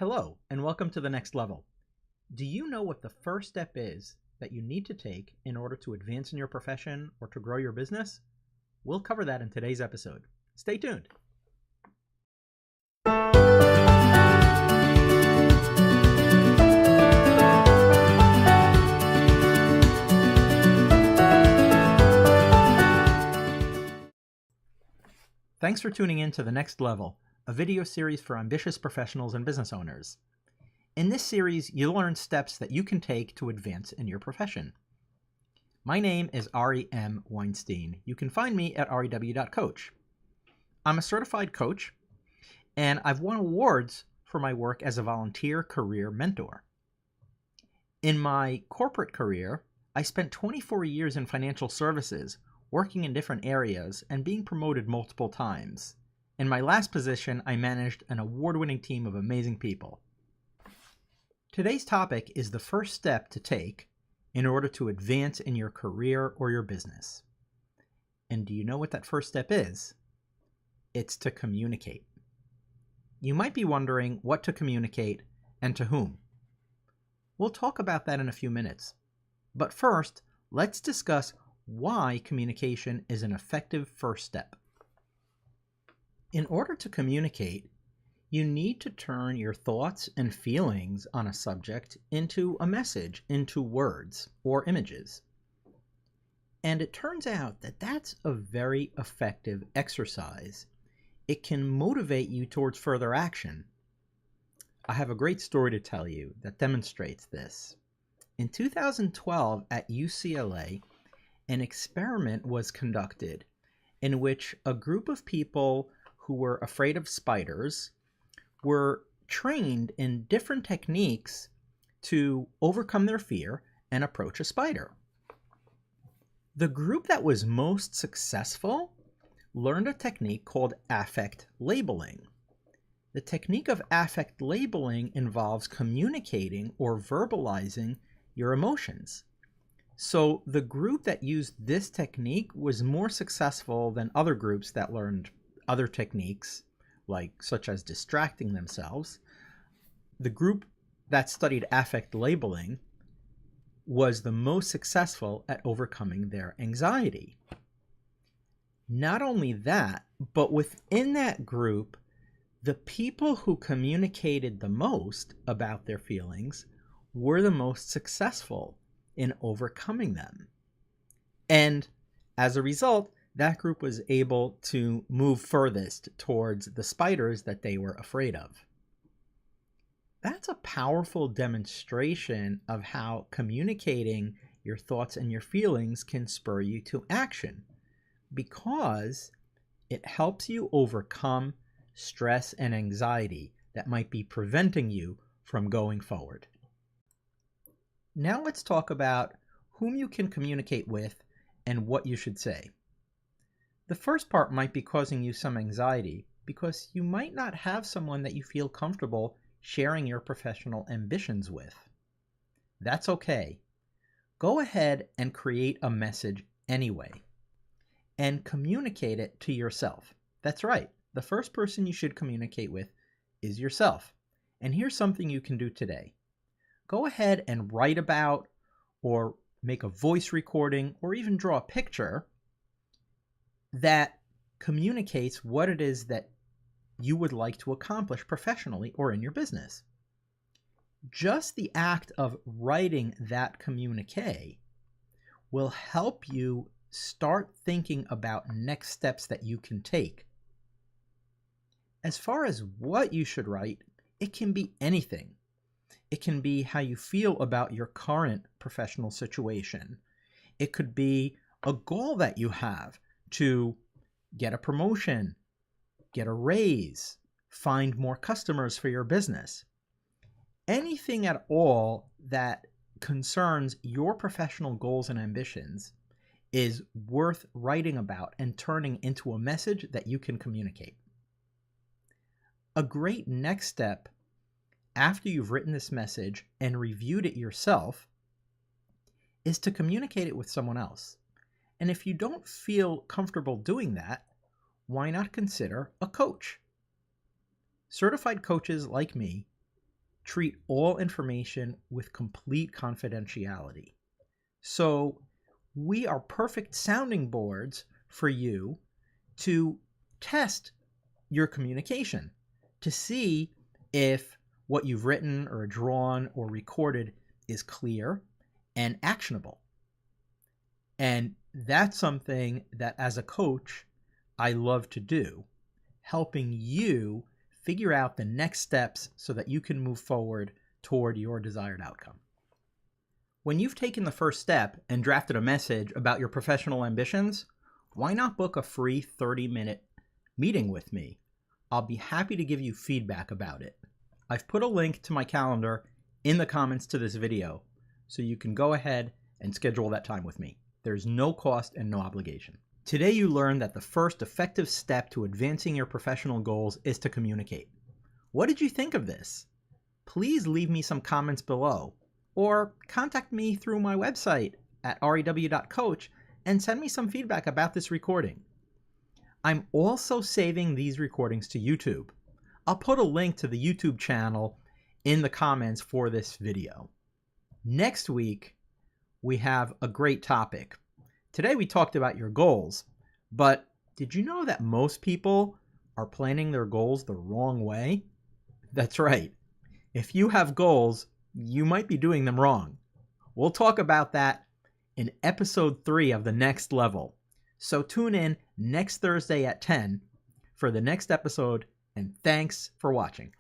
Hello, and welcome to the next level. Do you know what the first step is that you need to take in order to advance in your profession or to grow your business? We'll cover that in today's episode. Stay tuned. Thanks for tuning in to The Next Level, a video series for ambitious professionals and business owners. In this series, you'll learn steps that you can take to advance in your profession. My name is Ari M. Weinstein. You can find me at rew.coach. I'm a certified coach, and I've won awards for my work as a volunteer career mentor. In my corporate career, I spent 24 years in financial services, working in different areas and being promoted multiple times. In my last position, I managed an award-winning team of amazing people. Today's topic is the first step to take in order to advance in your career or your business. And do you know what that first step is? It's to communicate. You might be wondering what to communicate and to whom. We'll talk about that in a few minutes. But first, let's discuss why communication is an effective first step. In order to communicate, you need to turn your thoughts and feelings on a subject into a message, into words or images. And it turns out that that's a very effective exercise. It can motivate you towards further action. I have a great story to tell you that demonstrates this. In 2012 at UCLA, an experiment was conducted in which a group of people who were afraid of spiders were trained in different techniques to overcome their fear and approach a spider. The group that was most successful learned a technique called affect labeling. The technique of affect labeling involves communicating or verbalizing your emotions. So the group that used this technique was more successful than other groups that learned other techniques, such as distracting themselves. The group that studied affect labeling was the most successful at overcoming their anxiety. Not only that, but within that group, the people who communicated the most about their feelings were the most successful in overcoming them. And as a result, that group was able to move furthest towards the spiders that they were afraid of. That's a powerful demonstration of how communicating your thoughts and your feelings can spur you to action, because it helps you overcome stress and anxiety that might be preventing you from going forward. Now let's talk about whom you can communicate with and what you should say. The first part might be causing you some anxiety because you might not have someone that you feel comfortable sharing your professional ambitions with. That's okay. Go ahead and create a message anyway and communicate it to yourself. That's right. The first person you should communicate with is yourself. And here's something you can do today. Go ahead and write about or make a voice recording or even draw a picture that communicates what it is that you would like to accomplish professionally or in your business. Just the act of writing that communique will help you start thinking about next steps that you can take. As far as what you should write, it can be anything. It can be how you feel about your current professional situation. It could be a goal that you have to get a promotion, get a raise, find more customers for your business. Anything at all that concerns your professional goals and ambitions is worth writing about and turning into a message that you can communicate. A great next step after you've written this message and reviewed it yourself is to communicate it with someone else. And if you don't feel comfortable doing that, why not consider a coach? Certified coaches like me treat all information with complete confidentiality. So we are perfect sounding boards for you to test your communication, to see if what you've written or drawn or recorded is clear and actionable. And that's something that as a coach, I love to do, helping you figure out the next steps so that you can move forward toward your desired outcome. When you've taken the first step and drafted a message about your professional ambitions, why not book a free 30-minute meeting with me? I'll be happy to give you feedback about it. I've put a link to my calendar in the comments to this video, so you can go ahead and schedule that time with me. There's no cost and no obligation. Today you learned that the first effective step to advancing your professional goals is to communicate. What did you think of this? Please leave me some comments below, or contact me through my website at rew.coach and send me some feedback about this recording. I'm also saving these recordings to YouTube. I'll put a link to the YouTube channel in the comments for this video. Next week, we have a great topic. Today we talked about your goals, but did you know that most people are planning their goals the wrong way? That's right. If you have goals, you might be doing them wrong. We'll talk about that in episode 3 of The Next Level. So tune in next Thursday at 10 for the next episode, and thanks for watching.